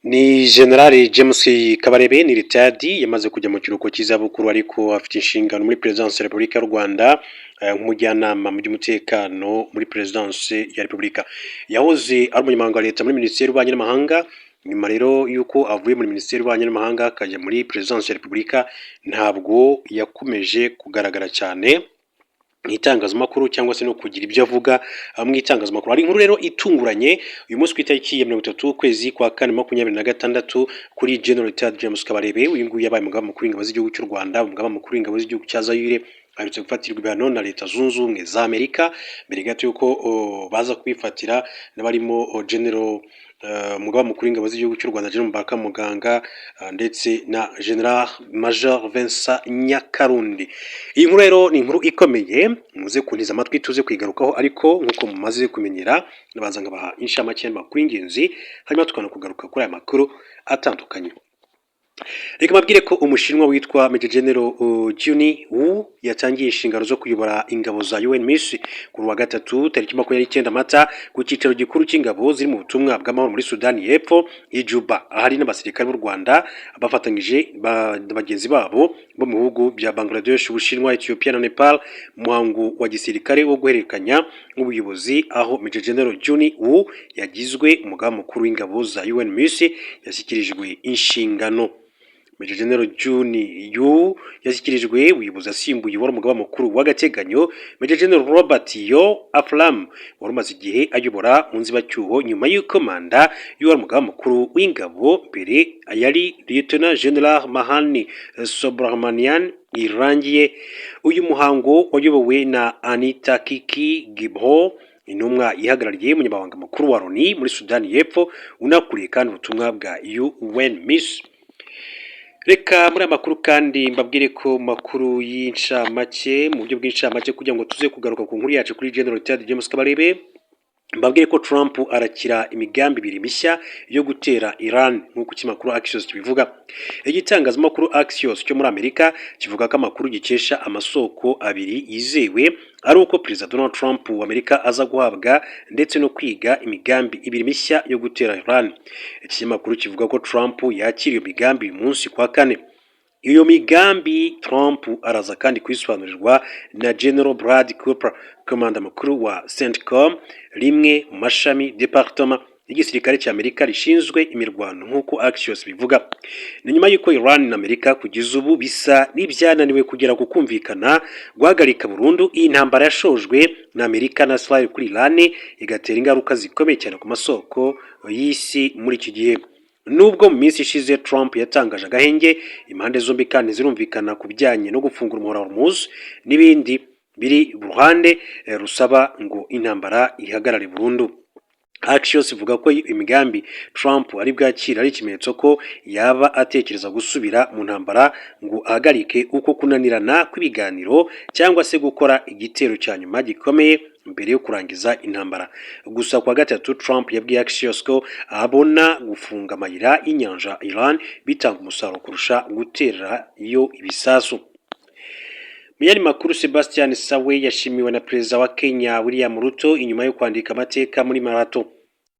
Ni General James Kabarebe ni retired yamaze kujya mu kiruhuko cy'izabukuru ariko afite inshingano muri Presidence ya Repubulika y'u Rwanda nk'umujyanama mu by'umutekano muri Presidence ya Repubulika. Yahoze ari umunyamabanga wa leta muri Minisiteri y'Ububanyi n'Amahanga, nyuma rero y'uko avuye muri Minisiteri y'Ububanyi n'Amahanga akajya muri Presidence ya Repubulika ntabwo yakomeje kugaragara cyane mu itangazamakuru cyangwa se no kugira ibyo avuga mu itangazamakuru. Hari inkuru rero itunguranye uyu munsi ku itariki ya 30 ukwezi kwa kane 2026 kuri General Retired James Kabarebe. Uyu nguyu yabaye umugaba mukuru w'ingabo z'igihugu cy'u Rwanda, umugaba mukuru w'ingabo z'igihugu cya Zaire, aherutse gufatirwa ibihano na Leta Zunze Ubumwe za Amerika mbere gato yuko baza kwifatira n'abarimo General umugaba mukuru w'ingabo z'igihugu cy'u Rwanda General Mbaka Muganga ndetse na General Major Vincent Nyakarundi. Iyi nkuru rero ni inkuru ikomeye, muze kuntiza amatwi tuze kwigarukaho, ariko nkuko mumaze kumenyera nabanza ngabaha inshamake y'amakuru y'ingenzi hanyuma tukana kugaruka kuri aya makuru atandukanye. Reka mabwire ko umushinwa witwa Major General Juni Wu yatangiye inshingano zo kuyobora ingabo za UNMISS kuri wa gatatu tariki 29 Mata ku cyicaro gikuru cy'ingabo ziri mu butumwa bw'amahoro muri Sudani y'Epfo i Juba, ahari n'abasirikare b'u Rwanda bafatanyije bagenzi babo bo mu bihugu bya Bangladesh, Ubushinwa, Ethiopia na Nepal, muhango wa gisirikare wo guhererekanya ubuyobozi aho Major General Juni Wu yagizwe umugaba mukuru w'ingabo za UNMISS yashyikirijwe inshingano. Major General Juni Yu yashyikirijwe ubuyobozi asimbuye wari umugaba mukuru w'agateganyo Major General Robert Yo Aflam wari umaze igihe ayobora mu nzibacyuho nyuma y'uko manda y'uwari umugaba mukuru w'ingabo mbere yari Lieutenant General Mahani Subramanian irangiye. Uyu muhango wayobowe na Anita Kiki Gibho, intumwa ihagarariye umunyamabanga mukuru wa Loni muri Sudani y'Epfo unakuriye kandi ubutumwa bwa UNMISS. Reka muri amakuru kandi mbabwire ko makuru y'incamake mu buryo bw'incamake kugira ngo tuze kugaruka ku nkuru yacu kuri General Retired James Kabarebe. Mbabwire ko Trump arakira imigambi ibiri mishya yo gutera Iran nk'uko ikinyamakuru Axios kibivuga. Igitangazamakuru Axios cyo muri Amerika kivuga ko amakuru gikesha amasoko abiri yizewe ari uko Perezida Donald Trump wa Amerika aza guhabwa ndetse no kwiga imigambi ibiri mishya yo gutera Iran. Ikinyamakuru kivuga ko Trump yakiriye imigambi uyu munsi kwa kane. Iyo migambi Trump araza kandi kwisobanurirwa na General Brad Cooper, komanda mukuru wa CENTCOM, rimwe mu mashami departement y'igisirikare cy'Amerika rishinzwe imirwano nk'uko Axios bivuga. Ni nyuma y'uko Iran na Amerika kugeza ubu bisa n'ibyananiwe kugera ku kumvikana guhagarika burundu iyi ntambara yashojwe na Amerika na Israel kuri Iran, igatera ingaruka zikomeye cyane ku masoko y'isi muri iki gihe. Nubwo mu minsi ishize Trump yatangaje agahenge, impande zombi kandi zirumvikana ku bijyanye no gufungura umuhora wa Hormuz n'ibindi biri ruhande rusaba ngo intambara ihagarare burundu. Axios ivuga ko imigambi Trump ari bwakira ari ikimenyetso ko yaba atekereza gusubira mu ntambara ngo ahagarike uko kunanirana kw'ibiganiro cyangwa se gukora igitero cya nyuma gikomeye mbere yo kurangiza intambara. Gusa kwa gatatu Trump yabwiye Axios ko abona gufunga amayira y'inyanja Iran bitanga umusaruro kurusha gutera iyo ibisasu. Muyandi makuru, Sebastian Sawe yashimiwe na Perezida wa Kenya William Ruto inyuma yo kwandika amateka muri marato.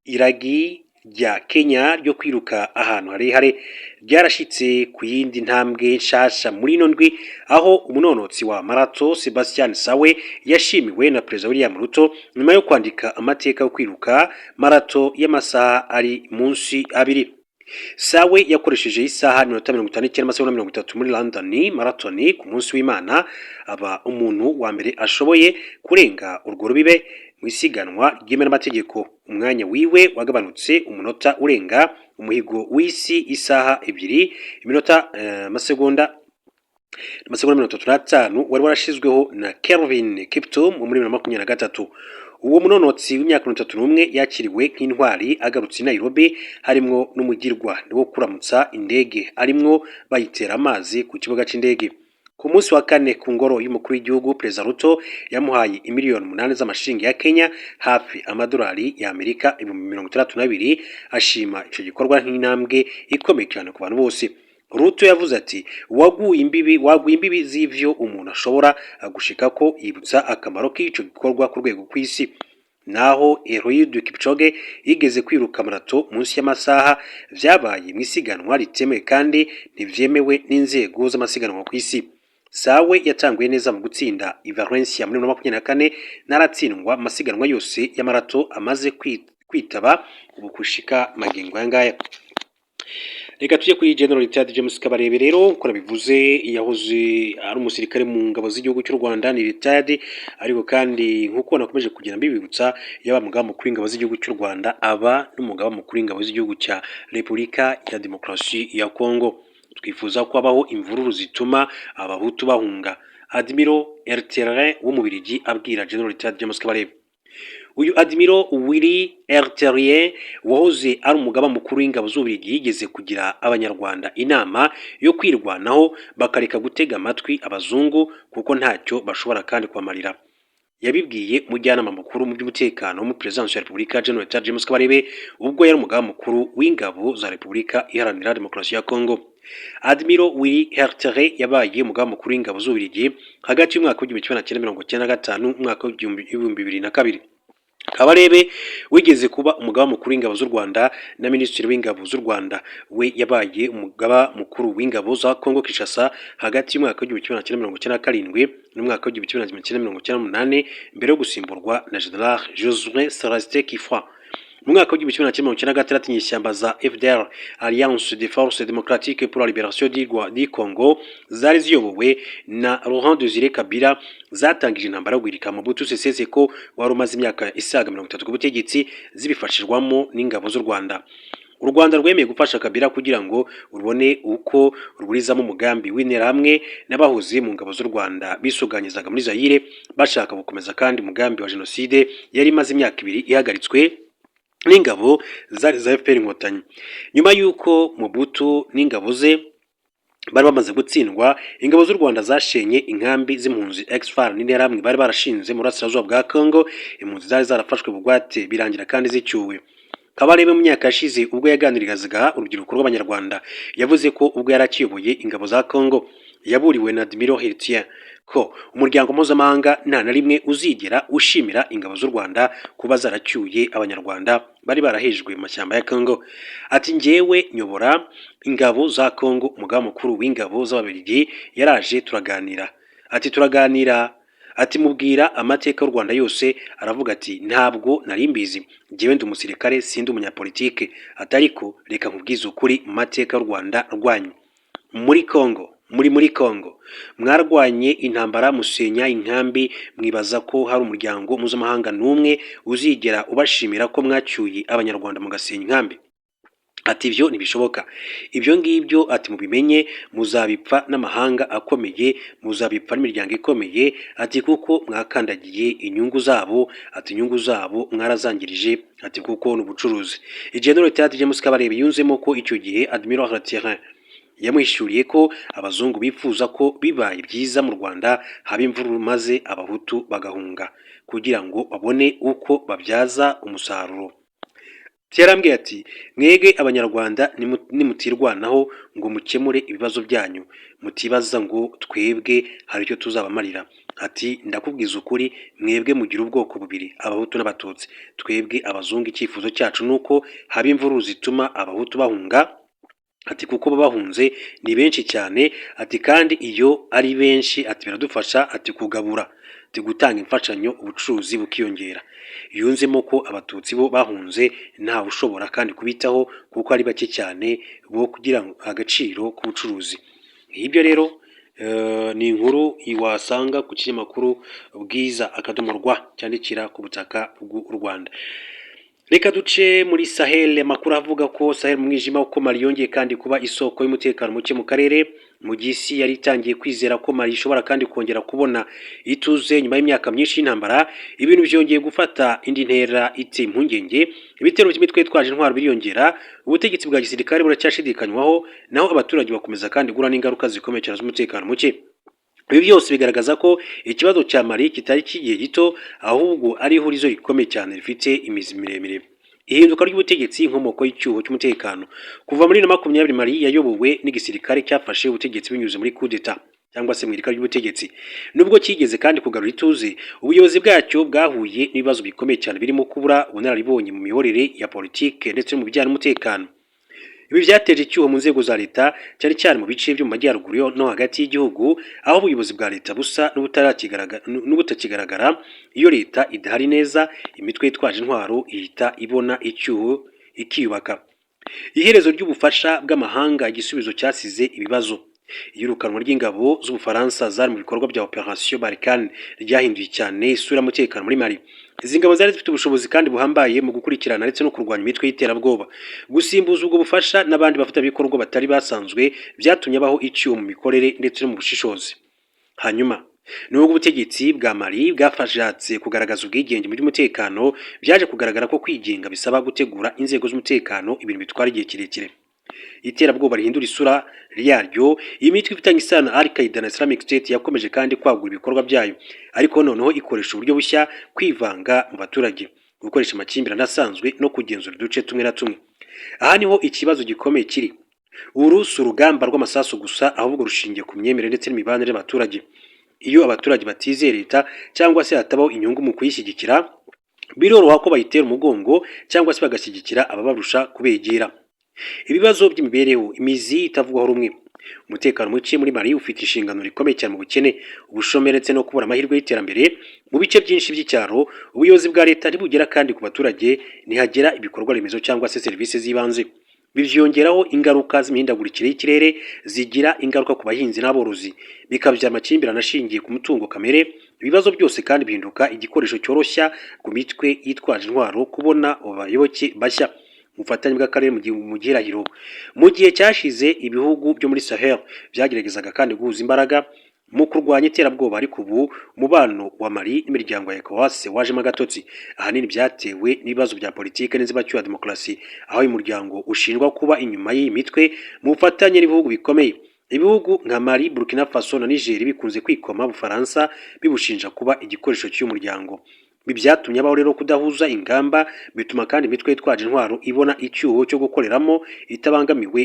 Iragi rya Kenya ryo kwiruka ahantu harehare ryarashitse ku yindi ntambwe nshasha muri ino ndwi, aho umunonotsi wa marato Sebastian Sawe yashimiwe na Perezida William Ruto nyuma yo kwandika amateka yo kwiruka marato y'amasaha ari munsi abiri. Sawe yakoresheje isaha 59:30 muri London marathon ku munsi w'Imana, aba umuntu wa mbere ashoboye kurenga urwo rubibe mu isiganwa ry'imena amategeko. Umwanya wiwe wagabanutse umunota urenga umuhigo w'isi isaha 2 amasegonda 35 wari warashizweho na Kelvin Kiptum muri 2023. Uwo munonotsi w'imyaka 31 yakiriwe nk'intwari agarutse i Nairobi harimwo n'umugirwa wo kuramutsa indege arimwo bayitera amazi ku kibuga c'indege. Ku munsi wa kane ku ngoro y'umukuru w'igihugu, Perezida Ruto yamuhaye imiliyoni 8 z'amashiringi ya Kenya, hafi amadolari ya Amerika 62,000, ashima ico gikorwa nk'intambwe ikomeye cyane ku bantu bose. Ruto yavuze ati waguye imbibi z'ivyo umuntu ashobora gushika ko, yibutsa akamaro k'ico gikorwa ku rwego kw'isi. naho Eliud Kipchoge yigeze kwiruka marato munsi y'amasaha vyabaye mu isiganwa ritemewe kandi ntivyemewe n'inzego z'amasiganwa ku isi. Sawe yatanguye neza mu gutsinda Valencia muri 2024 naratsindwa amasiganwa yose y'amarato amaze kwitaba ubu kushika magingo yangaya. Reka tuje kuri General Retired James Kabarebe rero uko nabivuze yahoze ari umusirikare mu ngabo z'igihugu cy'u Rwanda ni retired, ariko kandi nkuko nakomeje kugenda mbibibutsa yaba mugaba mukuru w'ingabo z'igihugu cy'u Rwanda aba n'umugaba mukuru w'ingabo z'igihugu cya Repubulika ya Demokarasi ya Kongo. Twifuza ko abaho imvururu zituma abahutu bahunga. Admiral Ertelin wo mu Birigi abwira General Retired James Kabarebe. Uyu Admiral Willy Ertelin wahoze ari umugaba mukuru w'ingabo z'Ububiligi yigeze kugira abanyarwanda inama yo kwirwanaho bakareka gutega amatwi abazungu kuko ntacyo bashobora kandi kwamarira. Yabibwiye mujyanama mukuru mu by'umutekano mu Presidence ya Repubulika General Retired James Kabarebe ubwo yari umugaba mukuru w'ingabo za Repubulika Iharanira Demokarasi ya Kongo. Admiral Willy Ertelin yabaye umugaba mukuru w'ingabo z'Ububiligi hagati y'umwaka w'1995 n'umwaka w'2002. Kabarebe wigeze kuba umugaba mukuru w'ingabo z'u Rwanda na Minisitiri w'ingabo z'u Rwanda we yabaye umugaba mukuru w'ingabo za Kongo Kinshasa hagati y'umwaka w'1997 n'umwaka w'1998 mbere yo gusimburwa na General Josué Celestin Kifwa. Mu mwaka w'1996 inyeshyamba za FDR Alliance des Forces Démocratiques pour la Libération du Congo zari ziyobowe na Laurent Désiré Kabila zatangije intambara yo guhirika Mobutu Sese Seko wari umaze imyaka isaga 30 ku butegetsi zibifashirwamo n'ingabo z'u Rwanda. U Rwanda rwemeye gufasha Kabila kugira ngo rubone uko ruburizamo umugambi w'interahamwe n'abahoze mu ngabo z'u Rwanda bisuganyizaga muri Zaire bashaka gukomeza kandi umugambi wa jenoside yari imaze imyaka 2 ihagaritswe n'ingabo zari za FPR Inkotanyi. Nyuma y'uko Mobutu n'ingabo ze bari bamaze gutsindwa, ingabo z'u Rwanda zashenye inkambi z'impunzi ex-FAR n'interahamwe bari barashinze mu burasirazuba bwa Kongo. Impunzi zari zarafashwe bugwate birangira kandi zicyuwe. Kabarebe mu myaka yashize ubwo yaganirizaga urubyiruko rw'abanyarwanda yavuze ko ubwo yarakiyoboye ingabo za Kongo yaburiwe na Admiral Ertelin ko umuryango mpuzamahanga nta na rimwe uzigera ushimira ingabo z'u Rwanda kuba zaracyuye abanyarwanda bari barahejwe mu mashyamba ya Kongo. Ati njyewe nyobora ingabo za Kongo, umugaba mukuru w'ingabo z'Ababiligi yaraje turaganira. Ati mubwira amateka y'u Rwanda yose, aravuga ati ntabwo nari mbizi, njyewe ndi umusirikare sindi umunyapolitike, atariko reka nkubwize ukuri mu mateka y'u Rwanda rwanyu muri Kongo mwarwanye intambara musenya inkambi, mwibaza ko hari umuryango mpuzamahanga n'umwe uzigera ubashimira ko mwacyuye abanyarwanda mugasenya inkambi? Ati ibyo ntibishoboka, ibyo ngibyo ati mubimenye muzabipfa n'amahanga akomeye, muzabipfa n'imiryango ikomeye, ati kuko mwakandagiye inyungu zabo, ati inyungu zabo mwarazangirije, ati kuko n'ubucuruzi. General Retired James Kabarebe yunzemo ko icyo gihe Admiral Ertelin yamwishyuriye ko abazungu bifuza ko bibaye byiza mu Rwanda haba imvururu maze abahutu bagahunga kugira ngo babone uko babyaza umusaruro. Yarambwiye ati mwege abanyarwanda nimutirwanaho ngo mukemure ibibazo byanyu, mutibaza ngo twebwe hari icyo tuzabamarira. Ati ndakubwiza ukuri, mwebwe mugira ubwoko bubiri, abahutu n'abatutsi. Twebwe abazungu icyifuzo cyacu nuko haba imvururu zituma abahutu bahunga, ati kuko babahunze ni benshi cyane, ati kandi iyo ari benshi ati biradufasha ati kugabura, ati gutanga imfashanyo, ubucuruzi bukiyongera. Yunzemo ko abatutsi bo bahunze nta ushobora kandi kubitaho kuko ari bake cyane bo kugira agaciro k'ubucuruzi. Ibyo rero ni inkuru wasanga ku kinyamakuru Bwiza akadomo rwa cyandikira ku butaka bw'u Rwanda. Reka duce muri Sahel, amakuru avuga ko Sahel mu mwijima uko Mali yongeye kandi kuba isoko y'umutekano muke mu karere. Mu gisi yari itangiye kwizera ko Mali ishobora kandi kongera kubona ituze nyuma y'imyaka myinshi y'intambara, ibintu byongeye gufata indi ntera iteye impungenge. Ibitero by'imitwe twaje intwaro biriyongera, ubutegetsi bwa gisirikare buracyashidikanywaho, naho abaturage bakomeza kandi gura n'ingaruka zikomeye cyane z'umutekano muke. Ibi byose bigaragaza ko ikibazo cya Mali kitari kigiye gito, ahubwo ari ihurizo rikomeye cyane rifite imizi miremire. Ihinduka ry'ubutegetsi inkomoko y'icyuho cy'umutekano. Kuva muri 2020 Mali yayobowe n'igisirikare cyafashe ubutegetsi binyuze muri coup d'etat. cyangwa se mu irika ry'ubutegetsi. Nubwo kigeze kandi kugarura ituze, ubuyobozi bwacyo bwahuye n'ibibazo bikomeye cyane birimo kubura ubunararibonye mu miyoborere ya politike ndetse no mu bijyanye n'umutekano. Ibi byateje icyuho mu nzego za leta cyane cyane mu bice byo mu majyaruguru no hagati y'igihugu, aho ubuyobozi bwa leta busa n'ubutakigaragara. Iyo leta idahari neza, imitwe yitwaje intwaro ihita ibona icyuho ikiyubaka. Iherezo ry'ubufasha bw'amahanga, igisubizo cyasize ibibazo. Iyirukanwa ry'ingabo z'Ubufaransa zari mu bikorwa bya Operation Barkhane ryahinduye cyane isura y'umutekano muri Mali. Izi ngabo zari zifite ubushobozi kandi buhambaye mu gukurikirana ndetse no kurwanya imitwe y'iterabwoba. Gusimbuza ubwo bufasha n'abandi bafatanyabikorwa batari basanzwe byatumye abaho icyuho mu mikorere ndetse no mu bushishozi. Hanyuma nubwo ubutegetsi bwa Mali bwafashatse kugaragaza ubwigenge mu by'umutekano, byaje kugaragara ko kwigenga bisaba gutegura inzego z'umutekano, ibintu bitwara igihe kirekire. Iterabwoba rihindura isura ryaryo. Iyi mitwe ifitanye isano na Al-Qaeda na Islamic State yakomeje kandi kwagura ibikorwa byayo, ariko noneho ikoresha uburyo bushya: kwivanga mu baturage, gukoresha amakimbirane asanzwe no kugenzura uduce tumwe na tumwe. Aha niho ikibazo gikomeye kiri. Uru si urugamba rw'amasasu gusa, ahubwo rushingiye ku myemerere ndetse n'imibanire y'abaturage. Iyo abaturage batizeye leta cyangwa se hatabaho inyungu mu kuyishyigikira, biroroha ko bayitera umugongo cyangwa se bagashyigikira ababarusha kubegera. Ibibazo by'imibereho, imizi itavugwaho rumwe. Umutekano muke muri Mali ufite inshingano rikomeye cyane mu bukene, ubushomeri ndetse no kubura amahirwe y'iterambere. Mu bice byinshi by'icyaro, ubuyobozi bwa leta ntibugera kandi ku baturage, ntihagera ibikorwa remezo cyangwa se serivisi z'ibanze. Bivyongeraho ingaruka z'imihindagurikire y'ikirere zigira ingaruka ku bahinzi n'aborozi, bikabyara amakimbirane ashingiye ku mutungo kamere. Ibibazo byose kandi bihinduka igikoresho cyoroshya ku mitwe yitwaje intwaro kubona abayoboke bashya. Ubufatanye bw'akarere mu gihirahiro. Mu gihe cyashize, ibihugu byo muri Sahel byageragezaga kandi guhuza imbaraga mu kurwanya iterabwoba, ariko ubu umubano wa Mali n'imiryango ya ECOWAS wajemo agatotsi. Ahanini byatewe n'ibibazo bya politike n'inzibacyuho ya demokarasi, aho uyu muryango ushinjwa kuba inyuma y'iyi mitwe mu bufatanye n'ibihugu bikomeye. Ibihugu nka Mali, Burkina Faso na Niger bikunze kwikoma Ubufaransa bibushinja kuba igikoresho cy'uyu muryango. Ibi byatumye abaho rero kudahuza ingamba, bituma kandi imitwe yitwaje intwaro ibona icyuho cyo gukoreramo itabangamiwe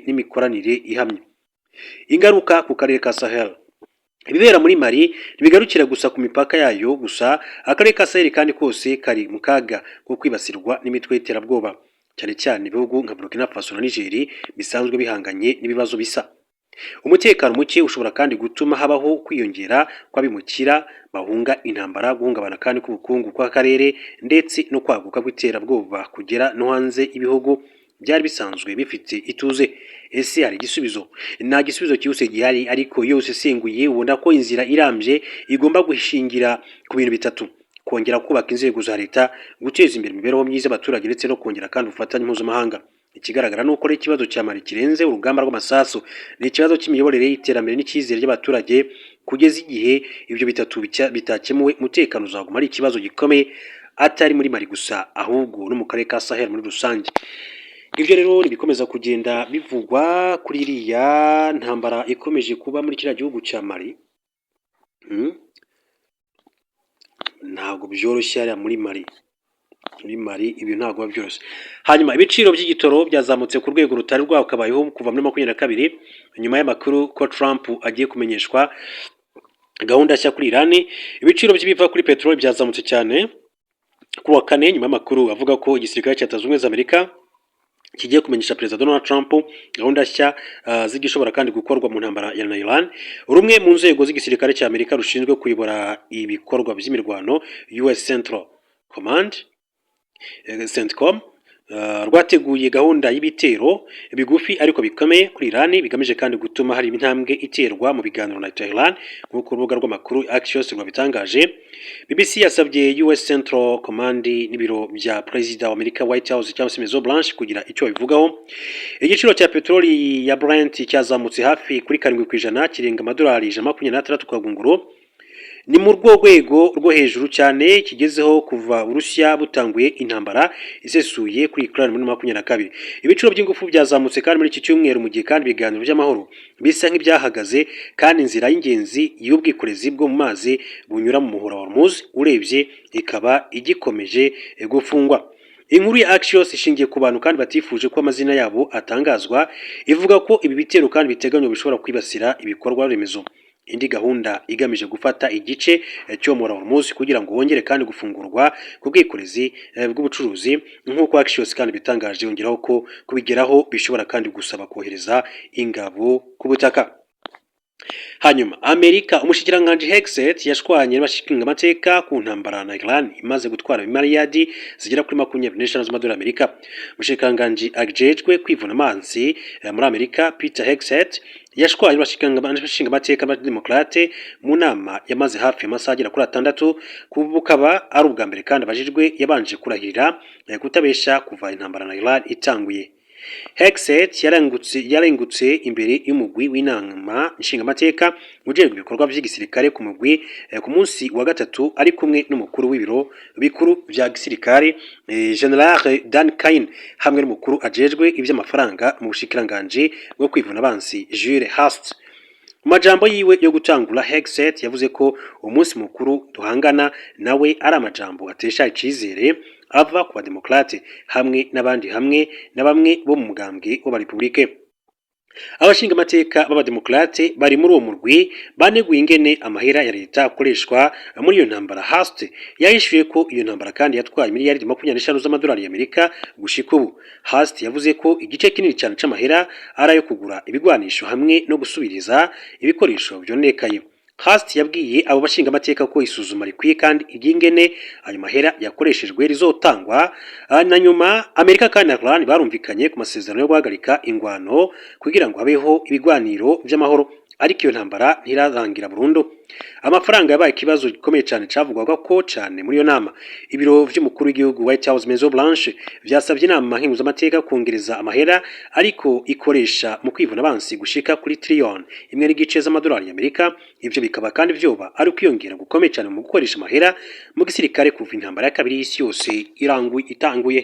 n'imikoranire ihamye. Ingaruka ku karere ka Sahel. Ibibera muri Mali ntibigarukira gusa ku mipaka yayo gusa. Akarere ka Sahel kandi kose kari mu kaga ko kwibasirwa n'imitwe y'iterabwoba, cyane cyane ibihugu nka Burkina Faso na Niger bisanzwe bihanganye n'ibibazo bisa. Umutekano muke ushobora kandi gutuma habaho kwiyongera kw'abimukira bahunga intambara, guhungabana kandi k'ubukungu kw'akarere ndetse no kwaguka kw'iterabwoba kugera no hanze ibihugu byari bisanzwe bifite ituze. Ese hari igisubizo? Nta gisubizo cyose gihari, ariko yose isenguye ubona ko inzira irambye igomba gushingira ku bintu bitatu: kongera kubaka inzego za leta, guteza imbere imibereho myiza y'abaturage ndetse no kongera kandi ubufatanye mpuzamahanga. Ikigaragara ni uko ikibazo cya Mali kirenze urugamba rw'amasasu, ni ikibazo cy'imiyoborere y'iterambere n'icyizere ry'abaturage. Kugeza igihe ibyo bitatu bitakemuwe, umutekano uzaguma ari ikibazo gikomeye, atari muri Mali gusa ahubwo no mu karere ka Sahel muri rusange. Ibyo rero bikomeza kugenda bivugwa kuri iriya ntambara ikomeje kuba muri kiriya gihugu cya Mali. Ntabwo byoroshye hariya muri Mali. Ibi ntabwo biba byoroshye. Hanyuma ibiciro by'igitoro byazamutse ku rwego rutari rwakabayeho kuva muri 2022 nyuma y'amakuru ko Trump agiye kumenyeshwa gahunda nshya kuri Iran. Ibiciro by'ibiva kuri peteroli byazamutse cyane ku wa kane nyuma y'amakuru avuga ko igisirikare cya Leta Zunze Ubumwe za Amerika kigiye kumenyesha Perezida Donald Trump gahunda nshya zigishobora kandi gukorwa mu ntambara ya Iran. Rumwe mu nzego z'igisirikare cya Amerika rushinzwe kuyobora ibikorwa by'imirwano, US Central Command CENTCOM, rwateguye gahunda y'ibitero bigufi ariko bikomeye kuri Iran, bigamije kandi gutuma hari intambwe iterwa mu biganiro na Tehran, nk'uko urubuga rw'amakuru Axios rwabitangaje. BBC yasabye US Central Command n'ibiro bya Perezida wa Amerika White House cyangwa se Maison Blanche kugira icyo bivugaho. Igiciro cya peteroli ya Brent cyazamutse hafi kuri 7% kirenga amadolari 126 ku kagunguru. Ni mu rwego rwo hejuru cyane kigezeho kuva Urusiya butanguye intambara isesuye kuri Ukraine muri 2022. Ibiciro by'ingufu byazamutse kandi muri iki cyumweru, mu gihe kandi ibiganiro by'amahoro bisa nk'ibyahagaze, kandi inzira y'ingenzi y'ubwikorezi bwo mu mazi bunyura mu muhora wa Hormuz urebye ikaba igikomeje gufungwa. inkuru ya Axios ishingiye ku bantu kandi batifuje ko amazina yabo atangazwa ivuga ko ibi bitero kandi biteganywa bishobora kwibasira ibikorwa remezo. Indi gahunda igamije gufata igice cyomora Hormuz kugira ngo wongere kandi gufungurwa ku bwikorezi bw'ubucuruzi nk'uko Axios kandi bitangaje, yongeraho ko kubigeraho bishobora kandi gusaba kohereza ingabo ku butaka. Hanyuma Amerika, umushikiranganji Hexet yashwanye n'abashinga amateka ku ntambara na Iran imaze gutwara miliyari zigera kuri 25 z'amadolari Amerika. Umushikiranganji ajejwe kwivuna amazi muri Amerika Peter Hexet yashwanye n'abashinga amateka b'Abademokrate mu nama yamaze hafi amasaha agera kuri 6, bukaba ari ubwa mbere kandi abajijwe yabanje kurahirira kutabesha kuva intambara na Iran itanguye. Hexet yarengutse imbere y'umugwi w'inama nshingamateka ujejwe ibikorwa by'igisirikare ku mugwi ku munsi wa gatatu ari kumwe n'umukuru w'ibiro bikuru vya gisirikare General Dan Kain hamwe n'umukuru ajejwe iby'amafaranga mu bushikiranganje bwo kwivuna abansi Jules Hast. Majambo yiwe yo gutangura Hexet yavuze ko umunsi mukuru duhangana nawe ari amajambo atesha icizere ava ku Bademokrate hamwe n'abandi hamwe na bamwe bo mu mugambwe w'abarepublike. Abashinga amateka b'Abademokrate bari muri uwo murwi baneguye ingene amahera ya leta akoreshwa muri iyo ntambara. Hast yahishuye ko iyo ntambara kandi yatwaye miliyari 25 z'amadolari y'Amerika gushika ubu. Hast yavuze ko igice kinini cyane c'amahera arayo kugura ibigwanisho hamwe no gusubiriza ibikoresho byonekaye. Hast yabwiye abo bashinga amateka ko isuzuma rikwiye kandi igingene ayo mahera yakoreshejwe rizotangwa. Na nyuma Amerika kandi na Iran barumvikanye ku masezerano yo guhagarika ingwano kugira ngo habeho ibigwaniro by'amahoro, ariko iyo ntambara ntirarangira burundu. Amafaranga yabaye ikibazo gikomeye cyane cavugwaga ko cyane muri iyo nama. Ibiro vy'umukuru w'igihugu White House Maison Blanche vyasabye inama mpuzamategeko kongereza amahera ariko ikoresha mu kwivuna abansi gushika kuri trillion imwe n'igice z'amadolari y'Amerika. Ivyo bikaba kandi vyoba ari kwiyongera gukomeye cyane mu gukoresha amahera mu gisirikare kuva intambara ya kabiri y'isi yose itanguye.